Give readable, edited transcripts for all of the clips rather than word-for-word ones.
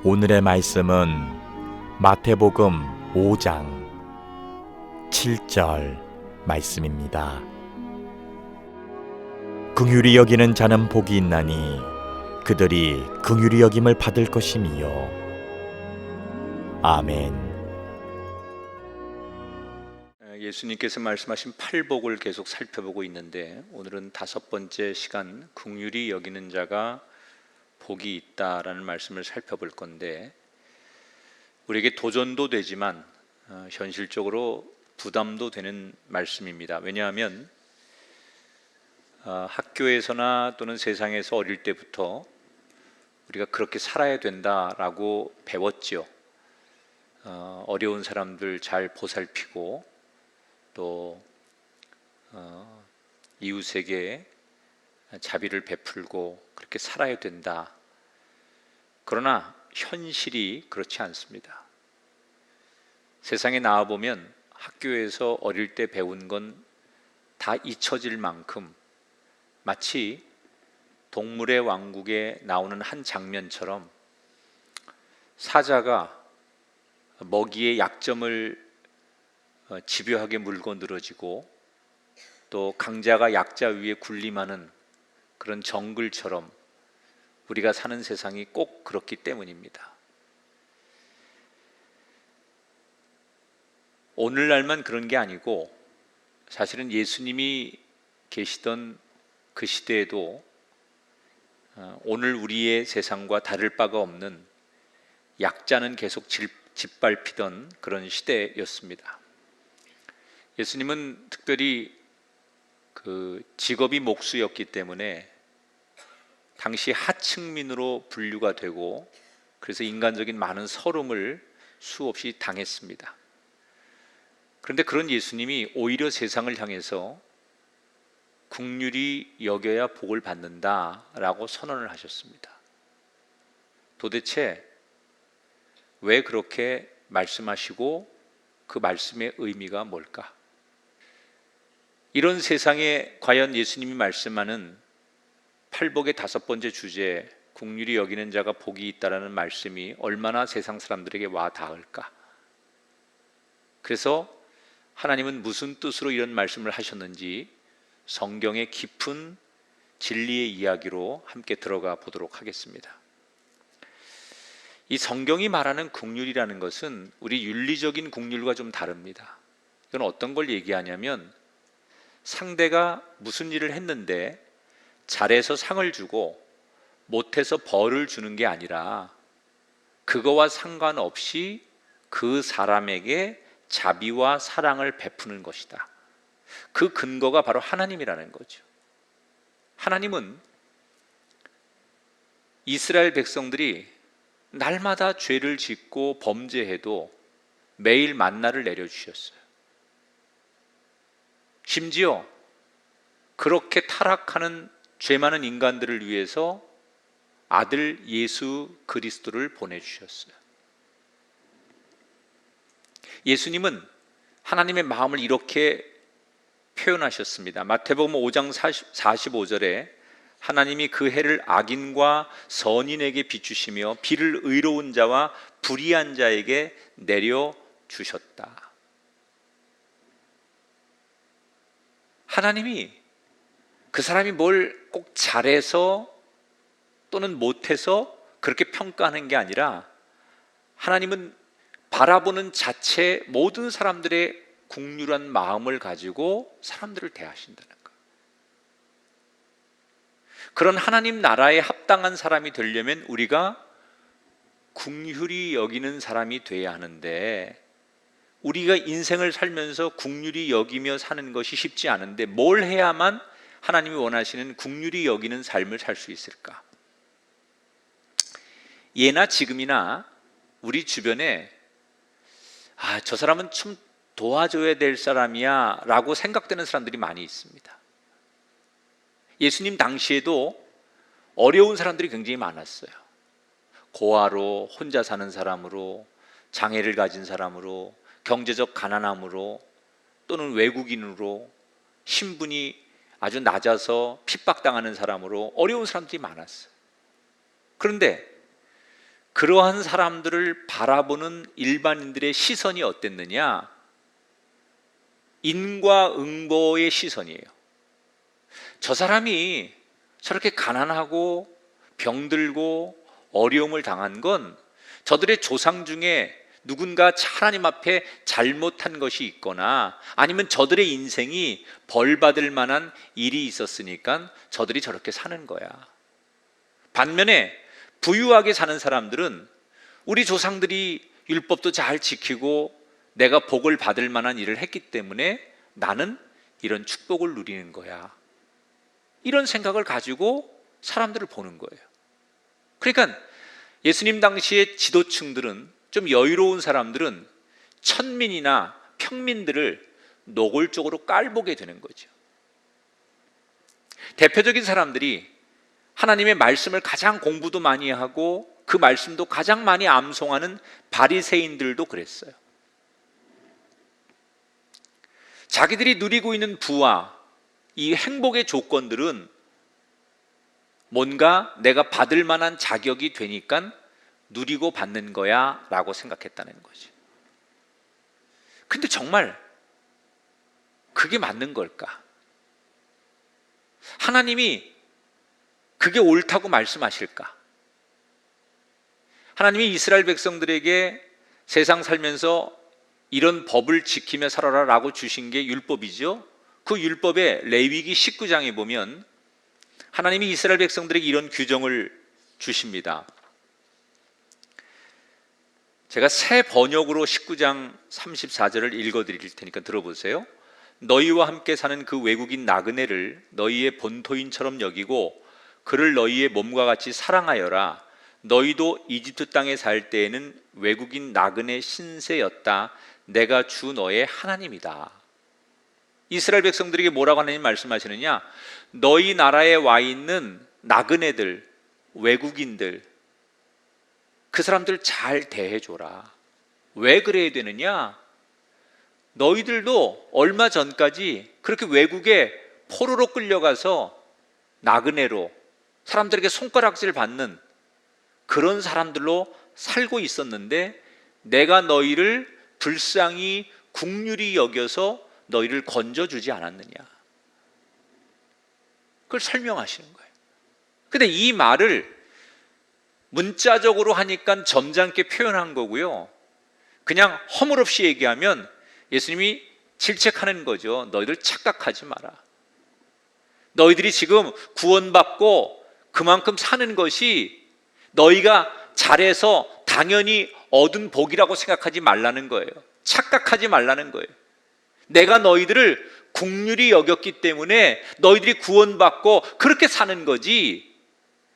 오늘의 말씀은 마태복음 5장 7절 말씀입니다. 긍휼히 여기는 자는 복이 있나니 그들이 긍휼히 여김을 받을 것임이요. 아멘. 예수님께서 말씀하신 팔복을 계속 살펴보고 있는데, 오늘은 다섯 번째 시간, 긍휼히 여기는 자가 복이 있다라는 말씀을 살펴볼 건데, 우리에게 도전도 되지만 현실적으로 부담도 되는 말씀입니다. 왜냐하면 학교에서나 또는 세상에서 어릴 때부터 우리가 그렇게 살아야 된다라고 배웠죠. 어려운 사람들 잘 보살피고 또 이웃에게 자비를 베풀고 그렇게 살아야 된다. 그러나 현실이 그렇지 않습니다. 세상에 나와보면 학교에서 어릴 때 배운 건 다 잊혀질 만큼 마치 동물의 왕국에 나오는 한 장면처럼 사자가 먹이의 약점을 집요하게 물고 늘어지고 또 강자가 약자 위에 군림하는 그런 정글처럼 우리가 사는 세상이 꼭 그렇기 때문입니다. 오늘날만 그런 게 아니고 사실은 예수님이 계시던 그 시대에도 오늘 우리의 세상과 다를 바가 없는 약자는 계속 짓밟히던 그런 시대였습니다. 예수님은 특별히 그 직업이 목수였기 때문에 당시 하층민으로 분류가 되고, 그래서 인간적인 많은 서름을 수없이 당했습니다. 그런데 그런 예수님이 오히려 세상을 향해서 긍휼히 여겨야 복을 받는다라고 선언을 하셨습니다. 도대체 왜 그렇게 말씀하시고 그 말씀의 의미가 뭘까? 이런 세상에 과연 예수님이 말씀하는 팔복의 다섯 번째 주제, 긍휼히 여기는 자가 복이 있다라는 말씀이 얼마나 세상 사람들에게 와 닿을까? 그래서 하나님은 무슨 뜻으로 이런 말씀을 하셨는지 성경의 깊은 진리의 이야기로 함께 들어가 보도록 하겠습니다. 이 성경이 말하는 긍휼이라는 것은 우리 윤리적인 긍휼과 좀 다릅니다. 이건 어떤 걸 얘기하냐면, 상대가 무슨 일을 했는데 잘해서 상을 주고 못해서 벌을 주는 게 아니라 그거와 상관없이 그 사람에게 자비와 사랑을 베푸는 것이다. 그 근거가 바로 하나님이라는 거죠. 하나님은 이스라엘 백성들이 날마다 죄를 짓고 범죄해도 매일 만나를 내려주셨어요. 심지어 그렇게 타락하는 죄 많은 인간들을 위해서 아들 예수 그리스도를 보내주셨어요. 예수님은 하나님의 마음을 이렇게 표현하셨습니다. 마태복음 5장 45절에 하나님이 그 해를 악인과 선인에게 비추시며 비를 의로운 자와 불의한 자에게 내려주셨다. 하나님이 그 사람이 뭘 꼭 잘해서 또는 못해서 그렇게 평가하는 게 아니라, 하나님은 바라보는 자체 모든 사람들의 긍휼한 마음을 가지고 사람들을 대하신다는 거예요. 그런 하나님 나라에 합당한 사람이 되려면 우리가 긍휼히 여기는 사람이 돼야 하는데, 우리가 인생을 살면서 긍휼히 여기며 사는 것이 쉽지 않은데 뭘 해야만 하나님이 원하시는 긍휼히 여기는 삶을 살 수 있을까? 예나 지금이나 우리 주변에 저 사람은 좀 도와줘야 될 사람이야 라고 생각되는 사람들이 많이 있습니다. 예수님 당시에도 어려운 사람들이 굉장히 많았어요. 고아로, 혼자 사는 사람으로, 장애를 가진 사람으로, 경제적 가난함으로, 또는 외국인으로, 신분이 아주 낮아서 핍박당하는 사람으로 어려운 사람들이 많았어요. 그런데 그러한 사람들을 바라보는 일반인들의 시선이 어땠느냐? 인과응보의 시선이에요. 저 사람이 저렇게 가난하고 병들고 어려움을 당한 건 저들의 조상 중에 누군가 하나님 앞에 잘못한 것이 있거나 아니면 저들의 인생이 벌받을 만한 일이 있었으니까 저들이 저렇게 사는 거야. 반면에 부유하게 사는 사람들은 우리 조상들이 율법도 잘 지키고 내가 복을 받을 만한 일을 했기 때문에 나는 이런 축복을 누리는 거야. 이런 생각을 가지고 사람들을 보는 거예요. 그러니까 예수님 당시의 지도층들은, 좀 여유로운 사람들은 천민이나 평민들을 노골적으로 깔보게 되는 거죠. 대표적인 사람들이 하나님의 말씀을 가장 공부도 많이 하고 그 말씀도 가장 많이 암송하는 바리새인들도 그랬어요. 자기들이 누리고 있는 부와 이 행복의 조건들은 뭔가 내가 받을 만한 자격이 되니까 누리고 받는 거야 라고 생각했다는 거죠. 근데 정말 그게 맞는 걸까? 하나님이 그게 옳다고 말씀하실까? 하나님이 이스라엘 백성들에게 세상 살면서 이런 법을 지키며 살아라 라고 주신 게 율법이죠. 그 율법의 레위기 19장에 보면 하나님이 이스라엘 백성들에게 이런 규정을 주십니다. 제가 새 번역으로 19장 34절을 읽어드릴 테니까 들어보세요. 너희와 함께 사는 그 외국인 나그네를 너희의 본토인처럼 여기고 그를 너희의 몸과 같이 사랑하여라. 너희도 이집트 땅에 살 때에는 외국인 나그네 신세였다. 내가 주 너의 하나님이다. 이스라엘 백성들에게 뭐라고 하나님 말씀하시느냐? 너희 나라에 와 있는 나그네들, 외국인들, 그 사람들 잘 대해줘라. 왜 그래야 되느냐? 너희들도 얼마 전까지 그렇게 외국에 포로로 끌려가서 나그네로 사람들에게 손가락질 받는 그런 사람들로 살고 있었는데 내가 너희를 불쌍히 긍휼히 여겨서 너희를 건져주지 않았느냐? 그걸 설명하시는 거예요. 근데 이 말을 문자적으로 하니까 점잖게 표현한 거고요. 그냥 허물없이 얘기하면 예수님이 질책하는 거죠. 너희들 착각하지 마라. 너희들이 지금 구원받고 그만큼 사는 것이 너희가 잘해서 당연히 얻은 복이라고 생각하지 말라는 거예요. 착각하지 말라는 거예요. 내가 너희들을 긍휼히 여겼기 때문에 너희들이 구원받고 그렇게 사는 거지,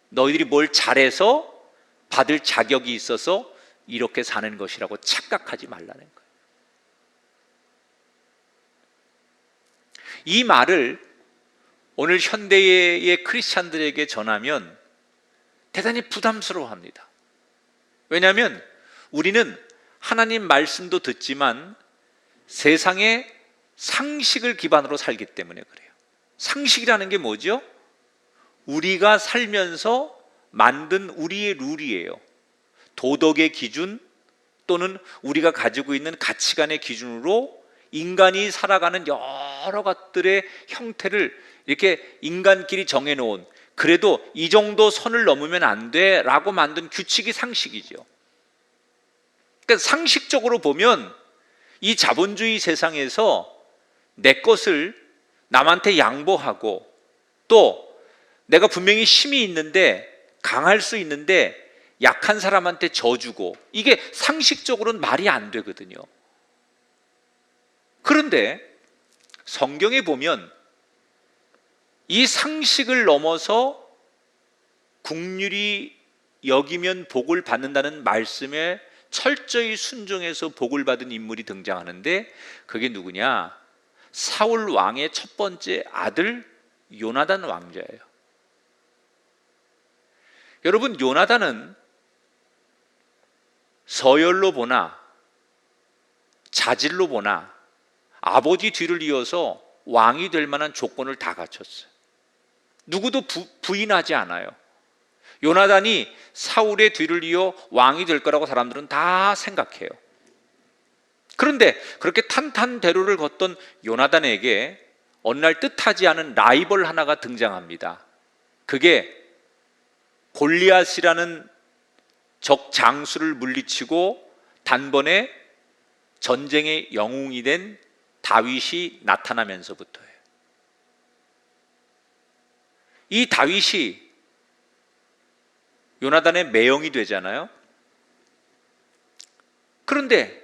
너희들이 뭘 잘해서 받을 자격이 있어서 이렇게 사는 것이라고 착각하지 말라는 거예요. 이 말을 오늘 현대의 크리스찬들에게 전하면 대단히 부담스러워합니다. 왜냐하면 우리는 하나님 말씀도 듣지만 세상의 상식을 기반으로 살기 때문에 그래요. 상식이라는 게 뭐죠? 우리가 살면서 만든 우리의 룰이에요. 도덕의 기준 또는 우리가 가지고 있는 가치관의 기준으로 인간이 살아가는 여러 것들의 형태를 이렇게 인간끼리 정해놓은, 그래도 이 정도 선을 넘으면 안 돼 라고 만든 규칙이 상식이죠. 그러니까 상식적으로 보면 이 자본주의 세상에서 내 것을 남한테 양보하고 또 내가 분명히 힘이 있는데 강할 수 있는데 약한 사람한테 져주고, 이게 상식적으로는 말이 안 되거든요. 그런데 성경에 보면 이 상식을 넘어서 긍휼히 여기면 복을 받는다는 말씀에 철저히 순종해서 복을 받은 인물이 등장하는데 그게 누구냐? 사울 왕의 첫 번째 아들 요나단 왕자예요. 여러분, 요나단은 서열로 보나 자질로 보나 아버지 뒤를 이어서 왕이 될 만한 조건을 다 갖췄어요. 누구도 부인하지 않아요. 요나단이 사울의 뒤를 이어 왕이 될 거라고 사람들은 다 생각해요. 그런데 그렇게 탄탄대로를 걷던 요나단에게 어느 날 뜻하지 않은 라이벌 하나가 등장합니다. 그게 골리앗이라는 적 장수를 물리치고 단번에 전쟁의 영웅이 된 다윗이 나타나면서부터예요. 이 다윗이 요나단의 매형이 되잖아요. 그런데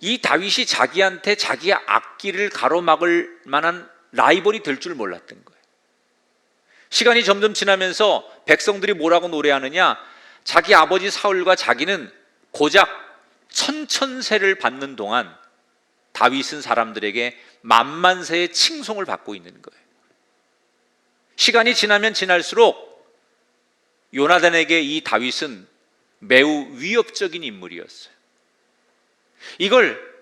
이 다윗이 자기한테 자기의 앞길을 가로막을 만한 라이벌이 될 줄 몰랐던 거예요. 시간이 점점 지나면서 백성들이 뭐라고 노래하느냐, 자기 아버지 사울과 자기는 고작 천천세를 받는 동안 다윗은 사람들에게 만만세의 칭송을 받고 있는 거예요. 시간이 지나면 지날수록 요나단에게 이 다윗은 매우 위협적인 인물이었어요. 이걸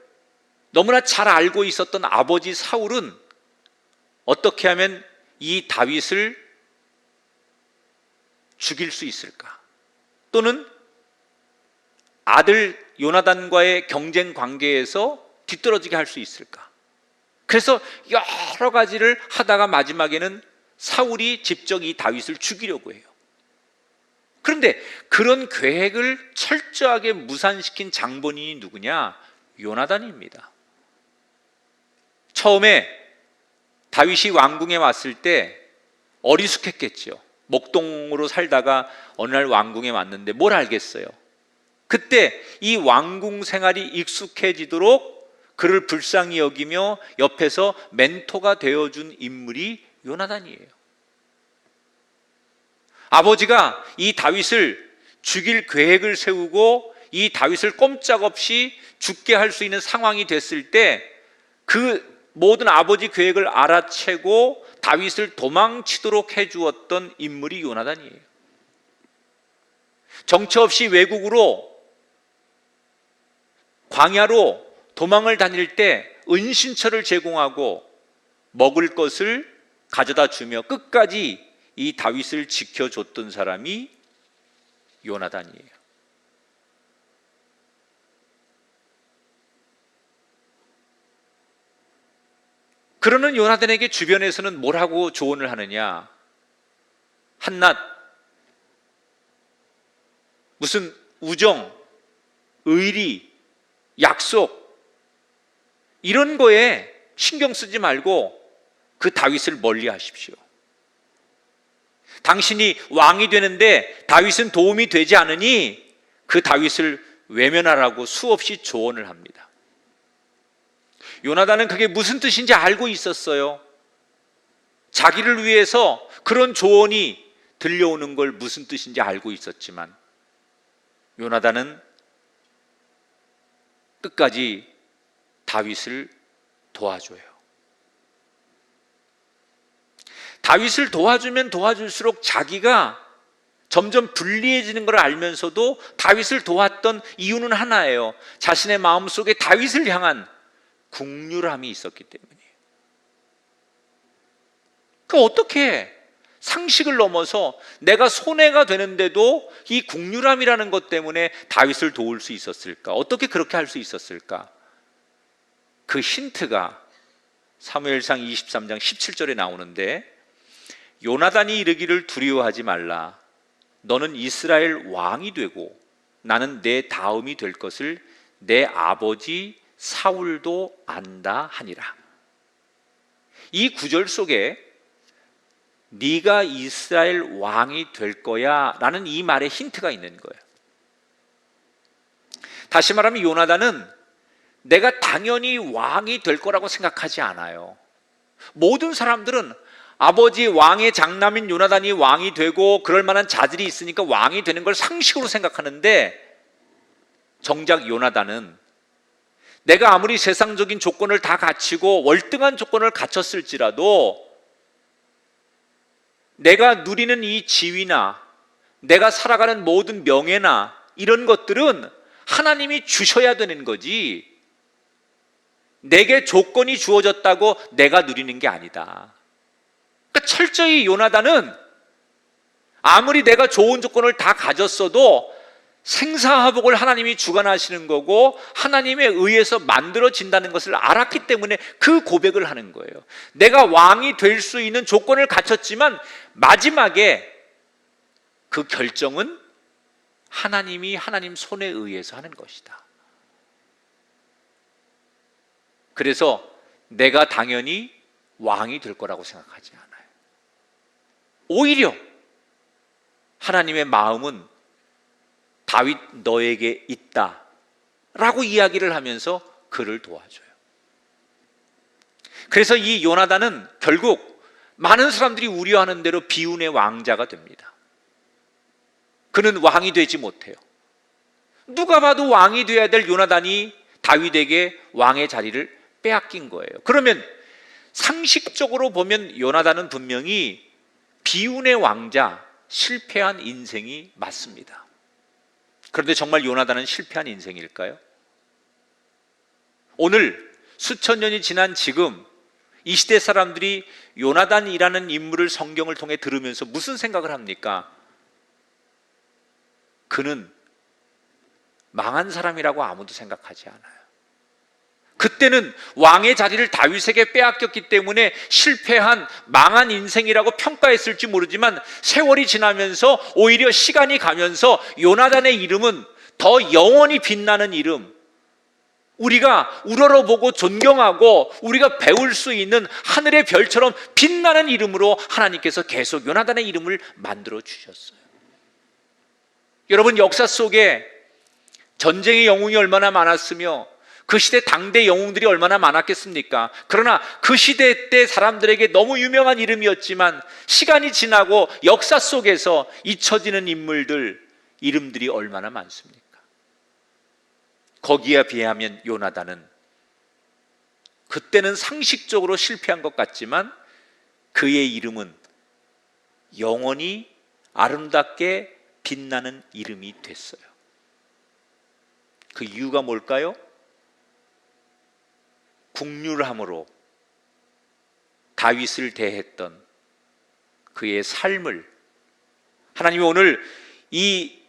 너무나 잘 알고 있었던 아버지 사울은 어떻게 하면 이 다윗을 죽일 수 있을까? 또는 아들 요나단과의 경쟁 관계에서 뒤떨어지게 할 수 있을까? 그래서 여러 가지를 하다가 마지막에는 사울이 직접 이 다윗을 죽이려고 해요. 그런데 그런 계획을 철저하게 무산시킨 장본인이 누구냐? 요나단입니다. 처음에 다윗이 왕궁에 왔을 때 어리숙했겠죠. 목동으로 살다가 어느 날 왕궁에 왔는데 뭘 알겠어요. 그때 이 왕궁 생활이 익숙해지도록 그를 불쌍히 여기며 옆에서 멘토가 되어준 인물이 요나단이에요. 아버지가 이 다윗을 죽일 계획을 세우고 이 다윗을 꼼짝없이 죽게 할 수 있는 상황이 됐을 때 그 모든 아버지 계획을 알아채고 다윗을 도망치도록 해주었던 인물이 요나단이에요. 정처 없이 외국으로 광야로 도망을 다닐 때 은신처를 제공하고 먹을 것을 가져다 주며 끝까지 이 다윗을 지켜줬던 사람이 요나단이에요. 그러는 요나단에게 주변에서는 뭐라고 조언을 하느냐? 한낱 무슨 우정, 의리, 약속 이런 거에 신경 쓰지 말고 그 다윗을 멀리 하십시오. 당신이 왕이 되는데 다윗은 도움이 되지 않으니 그 다윗을 외면하라고 수없이 조언을 합니다. 요나단은 그게 무슨 뜻인지 알고 있었어요. 자기를 위해서 그런 조언이 들려오는 걸 무슨 뜻인지 알고 있었지만 요나단은 끝까지 다윗을 도와줘요. 다윗을 도와주면 도와줄수록 자기가 점점 불리해지는 걸 알면서도 다윗을 도왔던 이유는 하나예요. 자신의 마음속에 다윗을 향한 국률함이 있었기 때문이에요. 그 어떻게 상식을 넘어서 내가 손해가 되는데도 이 국률함이라는 것 때문에 다윗을 도울 수 있었을까? 어떻게 그렇게 할 수 있었을까? 그 힌트가 사무엘상 23장 17절에 나오는데 요나단이 이르기를 두려워하지 말라. 너는 이스라엘 왕이 되고 나는 내 다음이 될 것을 내 아버지 사울도 안다 하니라. 이 구절 속에 네가 이스라엘 왕이 될 거야 라는 이 말에 힌트가 있는 거예요. 다시 말하면 요나단은 내가 당연히 왕이 될 거라고 생각하지 않아요. 모든 사람들은 아버지 왕의 장남인 요나단이 왕이 되고 그럴 만한 자질이 있으니까 왕이 되는 걸 상식으로 생각하는데 정작 요나단은 내가 아무리 세상적인 조건을 다 갖추고 월등한 조건을 갖췄을지라도 내가 누리는 이 지위나 내가 살아가는 모든 명예나 이런 것들은 하나님이 주셔야 되는 거지 내게 조건이 주어졌다고 내가 누리는 게 아니다. 그러니까 철저히 요나단은 아무리 내가 좋은 조건을 다 가졌어도 생사화복을 하나님이 주관하시는 거고 하나님에 의해서 만들어진다는 것을 알았기 때문에 그 고백을 하는 거예요. 내가 왕이 될 수 있는 조건을 갖췄지만 마지막에 그 결정은 하나님 손에 의해서 하는 것이다. 그래서 내가 당연히 왕이 될 거라고 생각하지 않아요. 오히려 하나님의 마음은 다윗 너에게 있다 라고 이야기를 하면서 그를 도와줘요. 그래서 이 요나단은 결국 많은 사람들이 우려하는 대로 비운의 왕자가 됩니다. 그는 왕이 되지 못해요. 누가 봐도 왕이 돼야 될 요나단이 다윗에게 왕의 자리를 빼앗긴 거예요. 그러면 상식적으로 보면 요나단은 분명히 비운의 왕자, 실패한 인생이 맞습니다. 그런데 정말 요나단은 실패한 인생일까요? 오늘 수천 년이 지난 지금 이 시대 사람들이 요나단이라는 인물을 성경을 통해 들으면서 무슨 생각을 합니까? 그는 망한 사람이라고 아무도 생각하지 않아요. 그때는 왕의 자리를 다윗에게 빼앗겼기 때문에 실패한 망한 인생이라고 평가했을지 모르지만 세월이 지나면서 오히려 시간이 가면서 요나단의 이름은 더 영원히 빛나는 이름, 우리가 우러러보고 존경하고 우리가 배울 수 있는 하늘의 별처럼 빛나는 이름으로 하나님께서 계속 요나단의 이름을 만들어 주셨어요. 여러분, 역사 속에 전쟁의 영웅이 얼마나 많았으며 그 시대 당대 영웅들이 얼마나 많았겠습니까? 그러나 그 시대 때 사람들에게 너무 유명한 이름이었지만 시간이 지나고 역사 속에서 잊혀지는 인물들 이름들이 얼마나 많습니까? 거기에 비하면 요나단은 그때는 상식적으로 실패한 것 같지만 그의 이름은 영원히 아름답게 빛나는 이름이 됐어요. 그 이유가 뭘까요? 국률함으로 다윗을 대했던 그의 삶을 하나님이 오늘 이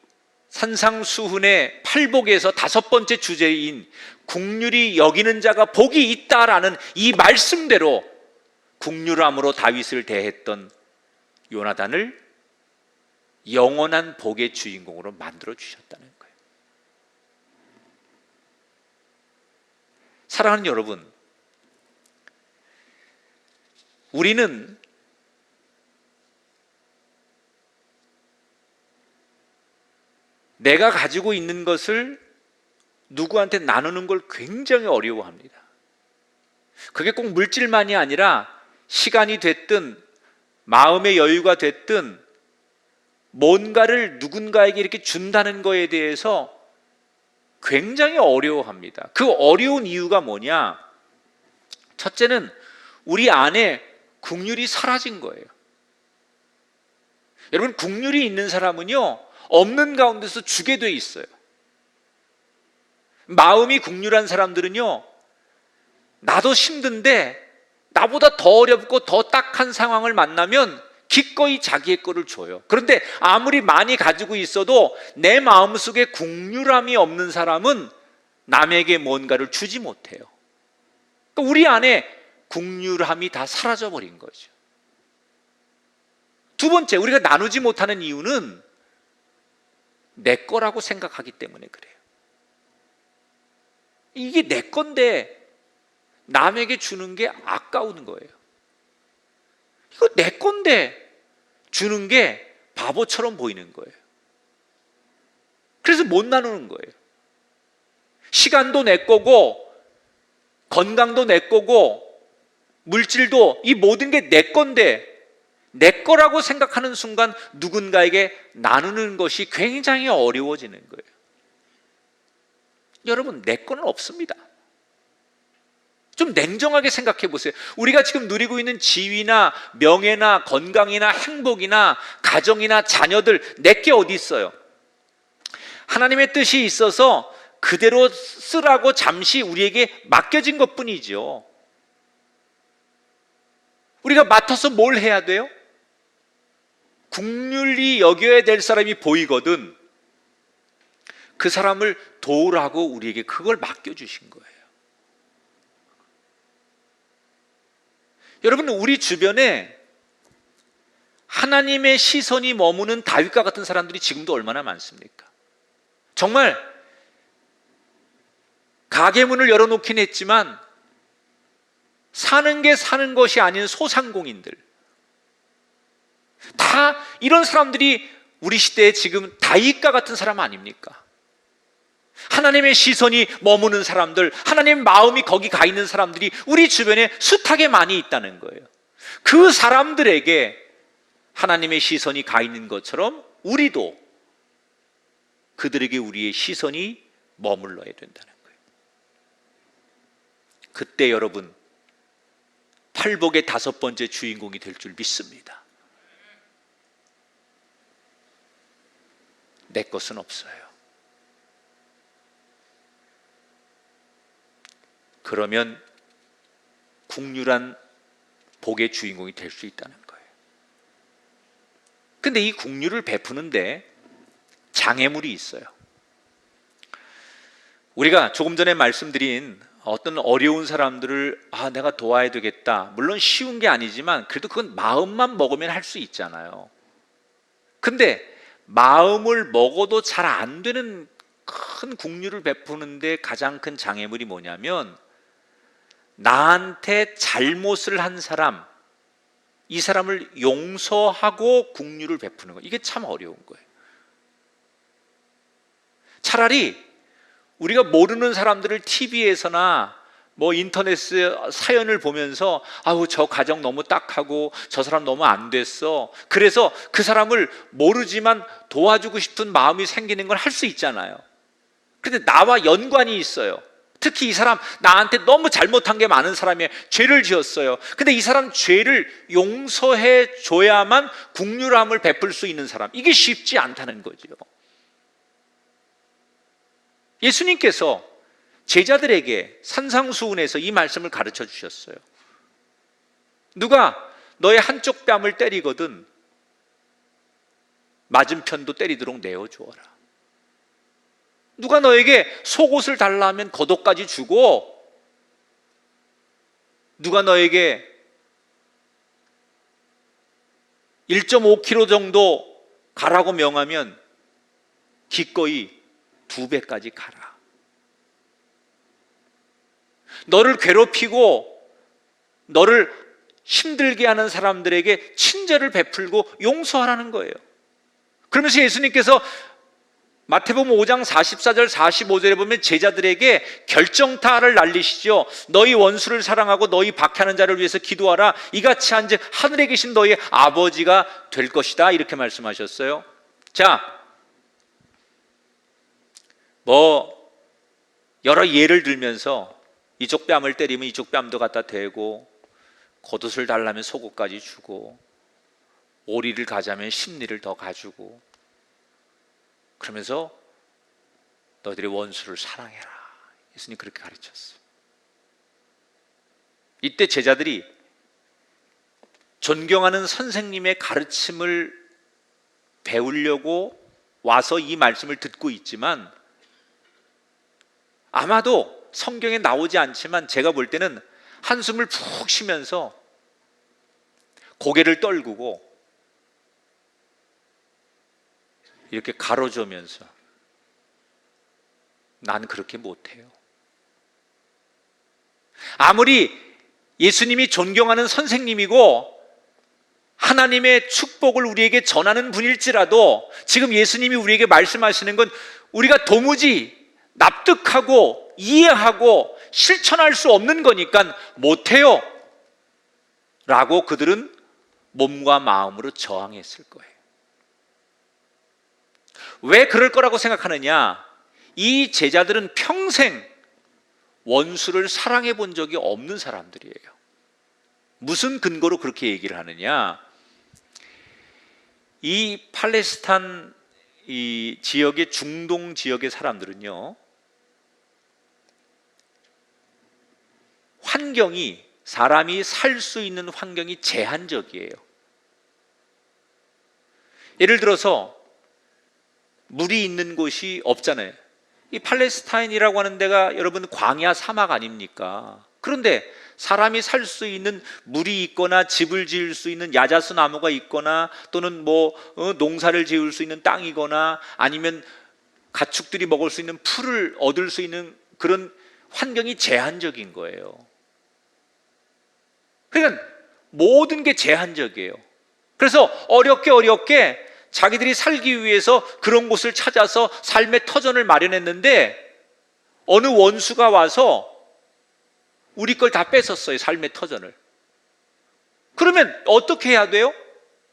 산상수훈의 팔복에서 5번째 주제인 국률이 여기는 자가 복이 있다라는 이 말씀대로 국률함으로 다윗을 대했던 요나단을 영원한 복의 주인공으로 만들어 주셨다는 거예요. 사랑하는 여러분, 우리는 내가 가지고 있는 것을 누구한테 나누는 걸 굉장히 어려워합니다. 그게 꼭 물질만이 아니라 시간이 됐든 마음의 여유가 됐든 뭔가를 누군가에게 이렇게 준다는 거에 대해서 굉장히 어려워합니다. 그 어려운 이유가 뭐냐? 첫째는 우리 안에 국률이 사라진 거예요. 여러분, 국률이 있는 사람은요, 없는 가운데서 주게 돼 있어요. 마음이 국률한 사람들은요, 나도 힘든데 나보다 더 어렵고 더 딱한 상황을 만나면 기꺼이 자기의 거를 줘요. 그런데 아무리 많이 가지고 있어도 내 마음속에 국률함이 없는 사람은 남에게 뭔가를 주지 못해요. 그러니까 우리 안에 국률함이 다 사라져 버린 거죠. 두 번째, 우리가 나누지 못하는 이유는 내 거라고 생각하기 때문에 그래요. 이게 내 건데 남에게 주는 게 아까운 거예요. 이거 내 건데 주는 게 바보처럼 보이는 거예요. 그래서 못 나누는 거예요. 시간도 내 거고 건강도 내 거고 물질도, 이 모든 게 내 건데 내 거라고 생각하는 순간 누군가에게 나누는 것이 굉장히 어려워지는 거예요. 여러분, 내 거는 없습니다. 좀 냉정하게 생각해 보세요. 우리가 지금 누리고 있는 지위나 명예나 건강이나 행복이나 가정이나 자녀들, 내게 어디 있어요? 하나님의 뜻이 있어서 그대로 쓰라고 잠시 우리에게 맡겨진 것뿐이죠. 우리가 맡아서 뭘 해야 돼요? 국률이 여겨야 될 사람이 보이거든 그 사람을 도우라고 우리에게 그걸 맡겨주신 거예요. 여러분, 우리 주변에 하나님의 시선이 머무는 다윗과 같은 사람들이 지금도 얼마나 많습니까? 정말 가게문을 열어놓긴 했지만 사는 게 사는 것이 아닌 소상공인들, 다 이런 사람들이 우리 시대에 지금 다윗과 같은 사람 아닙니까? 하나님의 시선이 머무는 사람들, 하나님의 마음이 거기 가 있는 사람들이 우리 주변에 숱하게 많이 있다는 거예요. 그 사람들에게 하나님의 시선이 가 있는 것처럼 우리도 그들에게 우리의 시선이 머물러야 된다는 거예요. 그때 여러분, 팔복의 5번째 주인공이 될 줄 믿습니다. 내 것은 없어요. 그러면 국률한 복의 주인공이 될 수 있다는 거예요. 근데 이 국률을 베푸는데 장애물이 있어요. 우리가 조금 전에 말씀드린 어떤 어려운 사람들을 내가 도와야 되겠다. 물론 쉬운 게 아니지만 그래도 그건 마음만 먹으면 할 수 있잖아요. 근데 마음을 먹어도 잘 안 되는 큰 국률을 베푸는데 가장 큰 장애물이 뭐냐면 나한테 잘못을 한 사람, 이 사람을 용서하고 국률을 베푸는 거, 이게 참 어려운 거예요. 차라리 우리가 모르는 사람들을 TV에서나 뭐 인터넷 사연을 보면서 저 가정 너무 딱하고 저 사람 너무 안 됐어, 그래서 그 사람을 모르지만 도와주고 싶은 마음이 생기는 걸 할 수 있잖아요. 근데 나와 연관이 있어요. 특히 이 사람 나한테 너무 잘못한 게 많은 사람이에요. 죄를 지었어요. 근데 이 사람 죄를 용서해 줘야만 국률함을 베풀 수 있는 사람, 이게 쉽지 않다는 거죠. 예수님께서 제자들에게 산상수훈에서 이 말씀을 가르쳐 주셨어요. 누가 너의 한쪽 뺨을 때리거든 맞은편도 때리도록 내어주어라. 누가 너에게 속옷을 달라 하면 겉옷까지 주고, 누가 너에게 1.5km 정도 가라고 명하면 기꺼이 2배까지 가라. 너를 괴롭히고 너를 힘들게 하는 사람들에게 친절을 베풀고 용서하라는 거예요. 그러면서 예수님께서 마태복음 5장 44절 45절에 보면 제자들에게 결정타를 날리시죠. 너희 원수를 사랑하고 너희 박해하는 자를 위해서 기도하라. 이같이 한즉 하늘에 계신 너희 아버지가 될 것이다, 이렇게 말씀하셨어요. 자, 여러 예를 들면서 이쪽 뺨을 때리면 이쪽 뺨도 갖다 대고, 겉옷을 달라면 속옷까지 주고, 오리를 가자면 십리를 더 가주고, 그러면서 너희들의 원수를 사랑해라. 예수님 그렇게 가르쳤어요. 이때 제자들이 존경하는 선생님의 가르침을 배우려고 와서 이 말씀을 듣고 있지만, 아마도 성경에 나오지 않지만 제가 볼 때는 한숨을 푹 쉬면서 고개를 떨구고 이렇게 가로저면서 난 그렇게 못해요. 아무리 예수님이 존경하는 선생님이고 하나님의 축복을 우리에게 전하는 분일지라도 지금 예수님이 우리에게 말씀하시는 건 우리가 도무지 납득하고 이해하고 실천할 수 없는 거니까 못해요 라고 그들은 몸과 마음으로 저항했을 거예요. 왜 그럴 거라고 생각하느냐? 이 제자들은 평생 원수를 사랑해 본 적이 없는 사람들이에요. 무슨 근거로 그렇게 얘기를 하느냐? 이 팔레스타인 이 지역의 중동 지역의 사람들은요, 환경이, 사람이 살 수 있는 환경이 제한적이에요. 예를 들어서 물이 있는 곳이 없잖아요. 이 팔레스타인이라고 하는 데가 여러분 광야 사막 아닙니까? 그런데 사람이 살 수 있는 물이 있거나 집을 지을 수 있는 야자수 나무가 있거나 또는 농사를 지을 수 있는 땅이거나 아니면 가축들이 먹을 수 있는 풀을 얻을 수 있는 그런 환경이 제한적인 거예요. 그러니까 모든 게 제한적이에요. 그래서 어렵게 자기들이 살기 위해서 그런 곳을 찾아서 삶의 터전을 마련했는데 어느 원수가 와서 우리 걸 다 뺏었어요. 삶의 터전을. 그러면 어떻게 해야 돼요?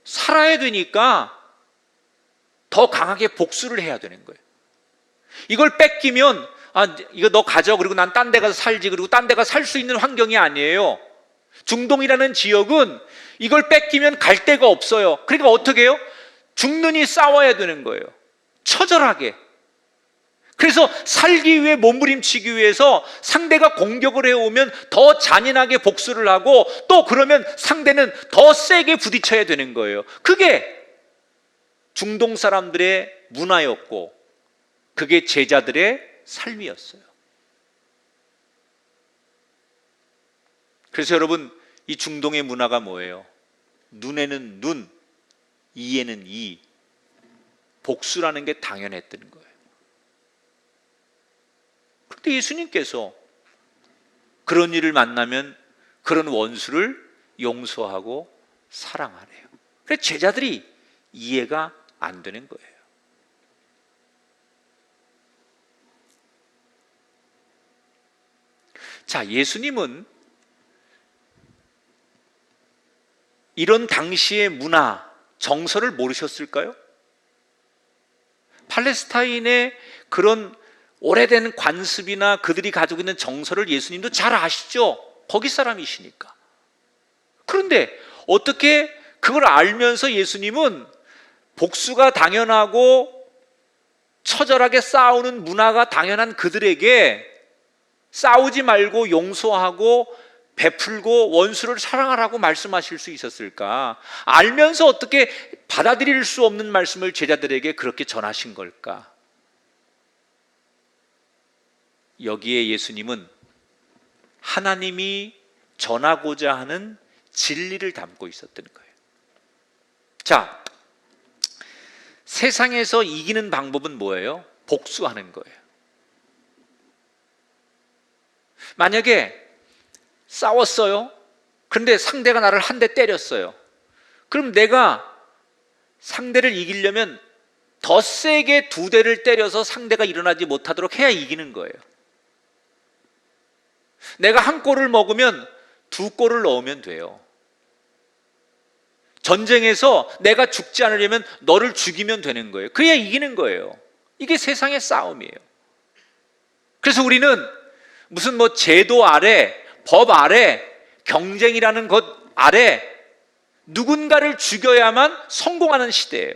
살아야 되니까 더 강하게 복수를 해야 되는 거예요. 이걸 뺏기면 이거 너 가져. 그리고 난 딴 데 가서 살지. 그리고 딴 데 가서 살 수 있는 환경이 아니에요. 중동이라는 지역은 이걸 뺏기면 갈 데가 없어요. 그러니까 어떻게 해요? 죽느니 싸워야 되는 거예요. 처절하게. 그래서 살기 위해 몸부림치기 위해서 상대가 공격을 해오면 더 잔인하게 복수를 하고 또 그러면 상대는 더 세게 부딪혀야 되는 거예요. 그게 중동 사람들의 문화였고 그게 제자들의 삶이었어요. 그래서 여러분, 이 중동의 문화가 뭐예요? 눈에는 눈, 이에는 이. 복수라는 게 당연했던 거예요. 그런데 예수님께서 그런 일을 만나면 그런 원수를 용서하고 사랑하래요. 그래서 제자들이 이해가 안 되는 거예요. 자, 예수님은 이런 당시의 문화, 정서를 모르셨을까요? 팔레스타인의 그런 오래된 관습이나 그들이 가지고 있는 정서를 예수님도 잘 아시죠? 거기 사람이시니까. 그런데 어떻게 그걸 알면서 예수님은 복수가 당연하고 처절하게 싸우는 문화가 당연한 그들에게 싸우지 말고 용서하고 베풀고 원수를 사랑하라고 말씀하실 수 있었을까? 알면서 어떻게 받아들일 수 없는 말씀을 제자들에게 그렇게 전하신 걸까? 여기에 예수님은 하나님이 전하고자 하는 진리를 담고 있었던 거예요. 자, 세상에서 이기는 방법은 뭐예요? 복수하는 거예요. 만약에 싸웠어요. 그런데 상대가 나를 한 대 때렸어요. 그럼 내가 상대를 이기려면 더 세게 두 대를 때려서 상대가 일어나지 못하도록 해야 이기는 거예요. 내가 한 골을 먹으면 두 골을 넣으면 돼요. 전쟁에서 내가 죽지 않으려면 너를 죽이면 되는 거예요. 그래야 이기는 거예요. 이게 세상의 싸움이에요. 그래서 우리는 무슨 제도 아래, 법 아래, 경쟁이라는 것 아래 누군가를 죽여야만 성공하는 시대예요.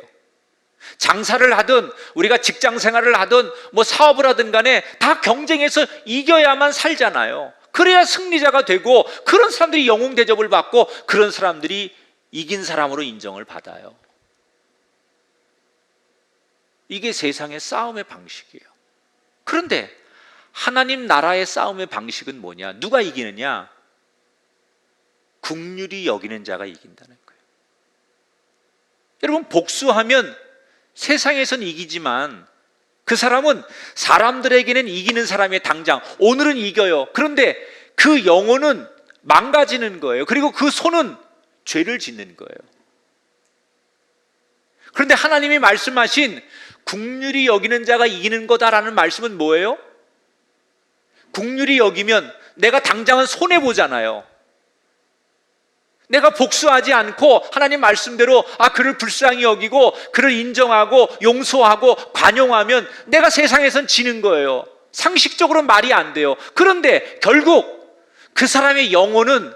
장사를 하든 우리가 직장 생활을 하든 사업을 하든 간에 다 경쟁해서 이겨야만 살잖아요. 그래야 승리자가 되고 그런 사람들이 영웅 대접을 받고 그런 사람들이 이긴 사람으로 인정을 받아요. 이게 세상의 싸움의 방식이에요. 그런데 하나님 나라의 싸움의 방식은 뭐냐? 누가 이기느냐? 긍휼히 여기는 자가 이긴다는 거예요. 여러분, 복수하면 세상에선 이기지만 그 사람은 사람들에게는 이기는 사람의 당장 오늘은 이겨요. 그런데 그 영혼은 망가지는 거예요. 그리고 그 손은 죄를 짓는 거예요. 그런데 하나님이 말씀하신 긍휼히 여기는 자가 이기는 거다라는 말씀은 뭐예요? 긍휼히 여기면 내가 당장은 손해보잖아요. 내가 복수하지 않고 하나님 말씀대로 그를 불쌍히 여기고 그를 인정하고 용서하고 관용하면 내가 세상에선 지는 거예요. 상식적으로는 말이 안 돼요. 그런데 결국 그 사람의 영혼은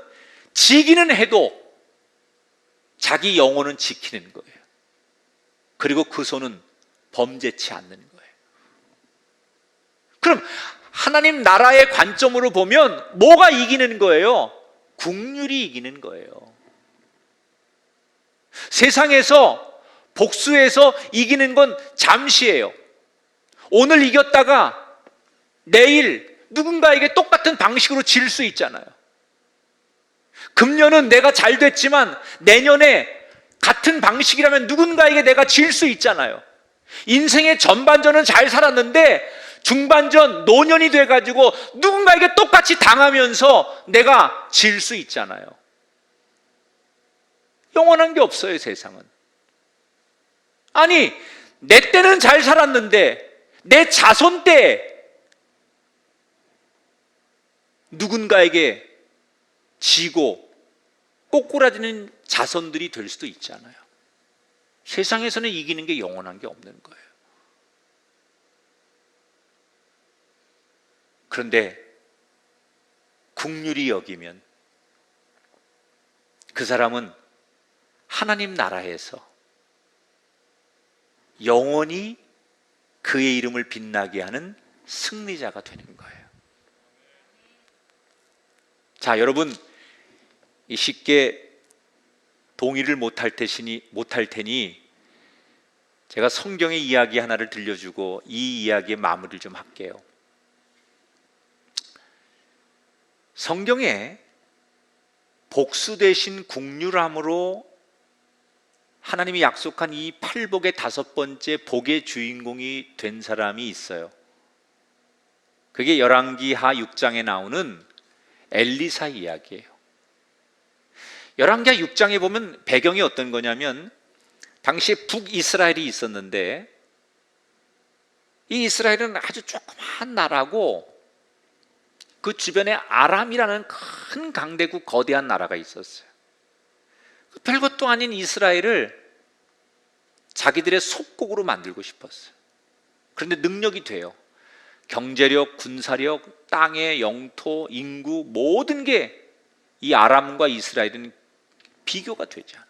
지기는 해도 자기 영혼은 지키는 거예요. 그리고 그 손은 범죄치 않는 거예요. 그럼 하나님 나라의 관점으로 보면 뭐가 이기는 거예요? 긍휼이 이기는 거예요. 세상에서 복수해서 이기는 건 잠시예요. 오늘 이겼다가 내일 누군가에게 똑같은 방식으로 질 수 있잖아요. 금년은 내가 잘 됐지만 내년에 같은 방식이라면 누군가에게 내가 질 수 있잖아요. 인생의 전반전은 잘 살았는데 중반전 노년이 돼가지고 누군가에게 똑같이 당하면서 내가 질 수 있잖아요. 영원한 게 없어요, 세상은. 아니, 내 때는 잘 살았는데 내 자손 때 누군가에게 지고 꼬꾸라지는 자손들이 될 수도 있잖아요. 세상에서는 이기는 게 영원한 게 없는 거예요. 그런데 긍휼히 여기면 그 사람은 하나님 나라에서 영원히 그의 이름을 빛나게 하는 승리자가 되는 거예요. 자, 여러분, 쉽게 동의를 못할 테니 제가 성경의 이야기 하나를 들려주고 이 이야기의 마무리를 좀 할게요. 성경에 복수 대신 긍휼함으로 하나님이 약속한 이 팔복의 5번째 복의 주인공이 된 사람이 있어요. 그게 열왕기하 6장에 나오는 엘리사 이야기예요. 열왕기하 6장에 보면 배경이 어떤 거냐면 당시에 북이스라엘이 있었는데 이 이스라엘은 아주 조그마한 나라고 그 주변에 아람이라는 큰 강대국 거대한 나라가 있었어요. 별것도 아닌 이스라엘을 자기들의 속국으로 만들고 싶었어요. 그런데 능력이 돼요. 경제력, 군사력, 땅의 영토, 인구 모든 게 이 아람과 이스라엘은 비교가 되지 않아요.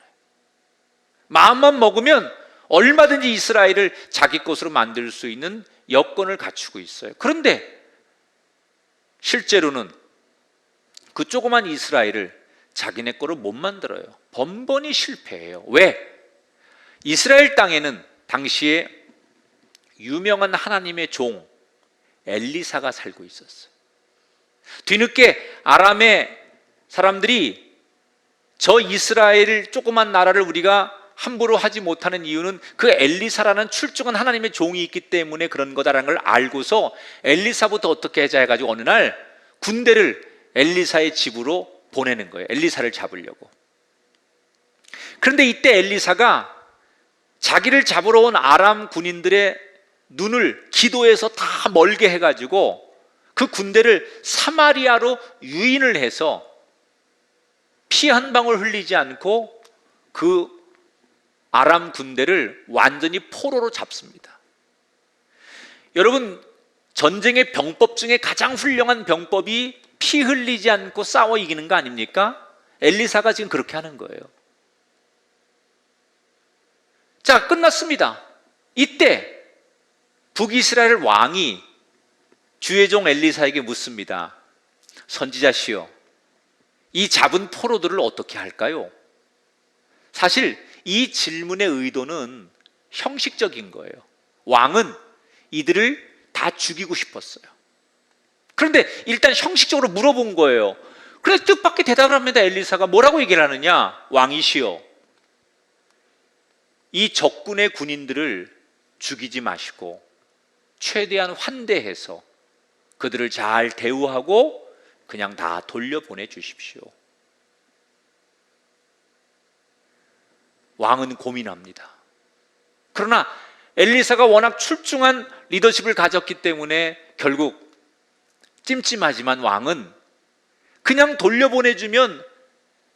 마음만 먹으면 얼마든지 이스라엘을 자기 것으로 만들 수 있는 여건을 갖추고 있어요. 그런데 실제로는 그 조그만 이스라엘을 자기네 거로 못 만들어요. 번번이 실패해요. 왜? 이스라엘 땅에는 당시에 유명한 하나님의 종 엘리사가 살고 있었어요. 뒤늦게 아람의 사람들이 저 이스라엘 조그만 나라를 우리가 함부로 하지 못하는 이유는 그 엘리사라는 출중한 하나님의 종이 있기 때문에 그런 거다라는 걸 알고서 엘리사부터 어떻게 하자 해가지고 어느 날 군대를 엘리사의 집으로 보내는 거예요. 엘리사를 잡으려고. 그런데 이때 엘리사가 자기를 잡으러 온 아람 군인들의 눈을 기도해서 다 멀게 해가지고 그 군대를 사마리아로 유인을 해서 피 한 방울 흘리지 않고 그 아람 군대를 완전히 포로로 잡습니다. 여러분, 전쟁의 병법 중에 가장 훌륭한 병법이 피 흘리지 않고 싸워 이기는 거 아닙니까? 엘리사가 지금 그렇게 하는 거예요. 자, 끝났습니다. 이때 북이스라엘 왕이 주의 종 엘리사에게 묻습니다. 선지자시여, 이 잡은 포로들을 어떻게 할까요? 사실 이 질문의 의도는 형식적인 거예요. 왕은 이들을 다 죽이고 싶었어요. 그런데 일단 형식적으로 물어본 거예요. 그래서 뜻밖의 대답을 합니다. 엘리사가 뭐라고 얘기를 하느냐? 왕이시여, 이 적군의 군인들을 죽이지 마시고 최대한 환대해서 그들을 잘 대우하고 그냥 다 돌려보내 주십시오. 왕은 고민합니다. 그러나 엘리사가 워낙 출중한 리더십을 가졌기 때문에 결국 찜찜하지만 왕은 그냥 돌려보내주면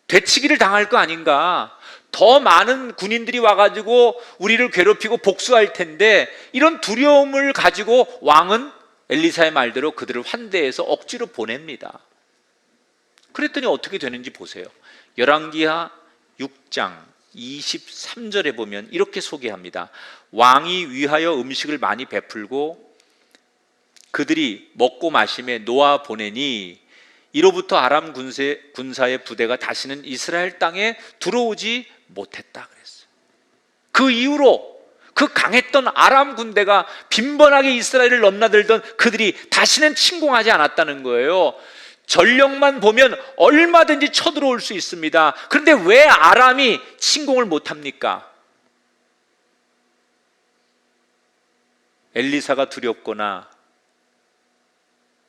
되치기를 당할 거 아닌가, 더 많은 군인들이 와가지고 우리를 괴롭히고 복수할 텐데, 이런 두려움을 가지고 왕은 엘리사의 말대로 그들을 환대해서 억지로 보냅니다. 그랬더니 어떻게 되는지 보세요. 열왕기하 6장 23절에 보면 이렇게 소개합니다. 왕이 위하여 음식을 많이 베풀고 그들이 먹고 마심에 놓아 보내니 이로부터 아람 군사의 부대가 다시는 이스라엘 땅에 들어오지 못했다 그랬어요. 그 이후로 그 강했던 아람 군대가 빈번하게 이스라엘을 넘나들던 그들이 다시는 침공하지 않았다는 거예요. 전력만 보면 얼마든지 쳐들어올 수 있습니다. 그런데 왜 아람이 침공을 못합니까? 엘리사가 두렵거나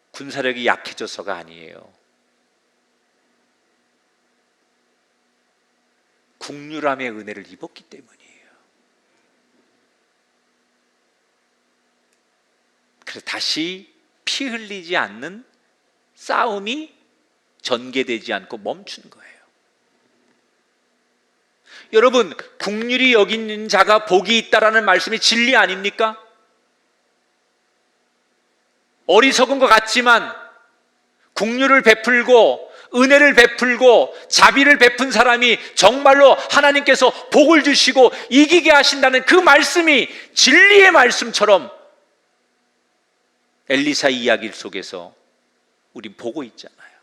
군사력이 약해져서가 아니에요. 국률함의 은혜를 입었기 때문이에요. 그래서 다시 피 흘리지 않는 싸움이 전개되지 않고 멈추는 거예요. 여러분, 국률이 여기는 자가 복이 있다라는 말씀이 진리 아닙니까? 어리석은 것 같지만 국률을 베풀고 은혜를 베풀고 자비를 베푼 사람이 정말로 하나님께서 복을 주시고 이기게 하신다는 그 말씀이 진리의 말씀처럼 엘리사 이야기 속에서 우린 보고 있잖아요.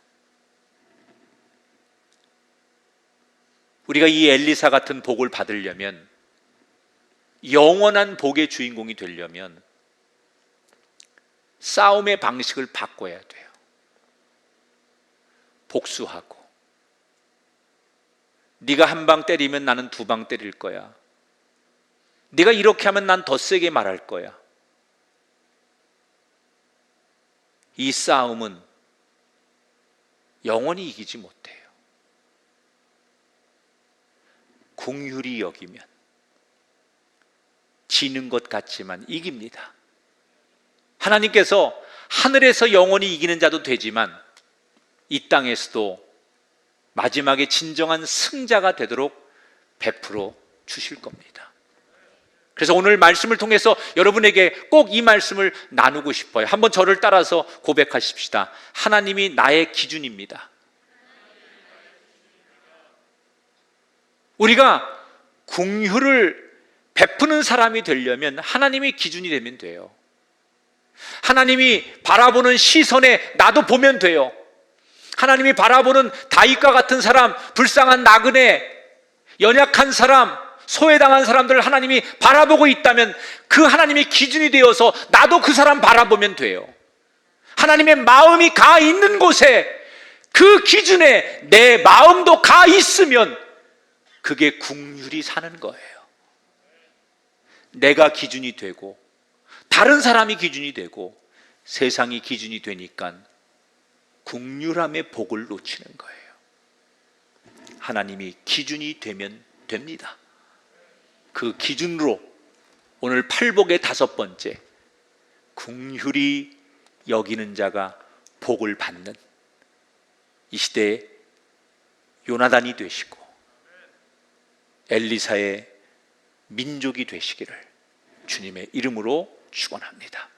우리가 이 엘리사 같은 복을 받으려면, 영원한 복의 주인공이 되려면 싸움의 방식을 바꿔야 돼요. 복수하고, 네가 한 방 때리면 나는 두 방 때릴 거야. 네가 이렇게 하면 난 더 세게 말할 거야. 이 싸움은 영원히 이기지 못해요. 긍휼히 여기면 지는 것 같지만 이깁니다. 하나님께서 하늘에서 영원히 이기는 자도 되지만 이 땅에서도 마지막에 진정한 승자가 되도록 베풀어 주실 겁니다. 그래서 오늘 말씀을 통해서 여러분에게 꼭 이 말씀을 나누고 싶어요. 한번 저를 따라서 고백하십시다. 하나님이 나의 기준입니다. 우리가 긍휼을 베푸는 사람이 되려면 하나님이 기준이 되면 돼요. 하나님이 바라보는 시선에 나도 보면 돼요. 하나님이 바라보는 다윗과 같은 사람, 불쌍한 나그네, 연약한 사람, 소외당한 사람들을 하나님이 바라보고 있다면 그 하나님이 기준이 되어서 나도 그 사람 바라보면 돼요. 하나님의 마음이 가 있는 곳에 그 기준에 내 마음도 가 있으면 그게 긍휼이 사는 거예요. 내가 기준이 되고 다른 사람이 기준이 되고 세상이 기준이 되니까 긍휼함의 복을 놓치는 거예요. 하나님이 기준이 되면 됩니다. 그 기준으로 오늘 팔복의 5번째, 긍휼히 여기는 자가 복을 받는 이 시대의 요나단이 되시고 엘리사의 민족이 되시기를 주님의 이름으로 축원합니다.